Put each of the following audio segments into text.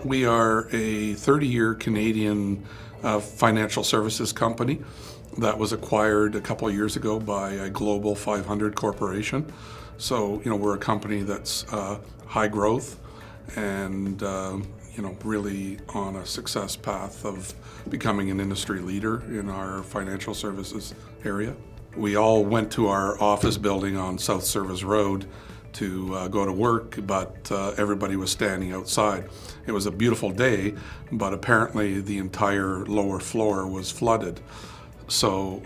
We are a 30-year Canadian financial services company that was acquired a couple of years ago by a Global 500 corporation. So, we're a company that's high growth and, really on a success path of becoming an industry leader in our financial services area. We all went to our office building on South Service Road to go to work, but everybody was standing outside. It was a beautiful day, but apparently the entire lower floor was flooded. So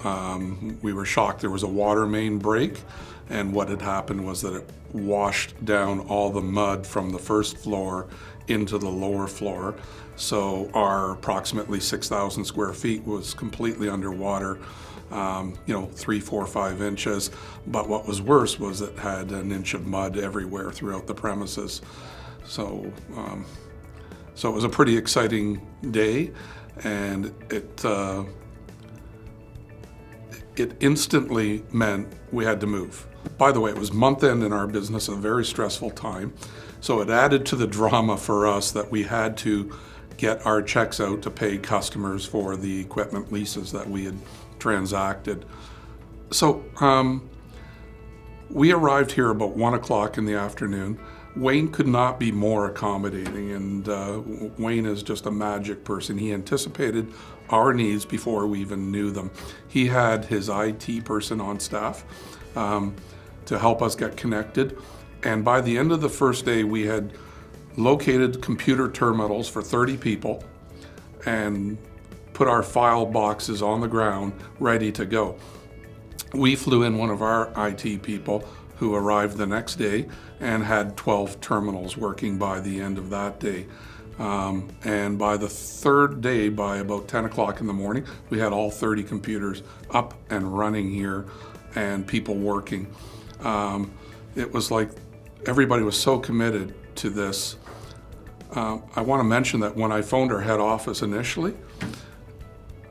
we were shocked. There was a water main break, and what had happened was that it washed down all the mud from the first floor into the lower floor. So our approximately 6,000 square feet was completely underwater. 3, 4, 5 inches. But what was worse was it had an inch of mud everywhere throughout the premises. So it was a pretty exciting day, and it instantly meant we had to move. By the way, it was month end in our business, a very stressful time. So it added to the drama for us that we had to get our checks out to pay customers for the equipment leases that we had transacted. So we arrived here about 1 o'clock in the afternoon. Wayne could not be more accommodating, and Wayne is just a magic person. He anticipated our needs before we even knew them. He had his IT person on staff to help us get connected, and by the end of the first day we had located computer terminals for 30 people and put our file boxes on the ground ready to go. We flew in one of our IT people who arrived the next day and had 12 terminals working by the end of that day. And by the third day, by about 10 o'clock in the morning, we had all 30 computers up and running here and people working. It was like everybody was so committed to this. I want to mention that when I phoned our head office initially,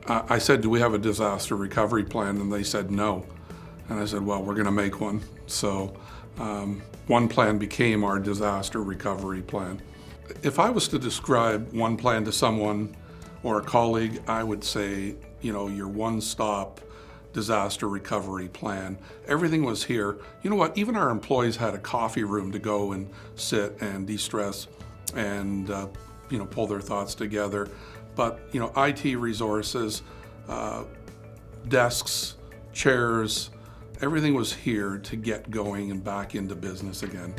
I said, "Do we have a disaster recovery plan?" And they said no. And I said, "Well, we're going to make one." So OnePlan became our disaster recovery plan. If I was to describe OnePlan to someone or a colleague, I would say, your one-stop disaster recovery plan. Everything was here. You know what? Even our employees had a coffee room to go and sit and de-stress and pull their thoughts together. But IT resources, desks, chairs, everything was here to get going and back into business again.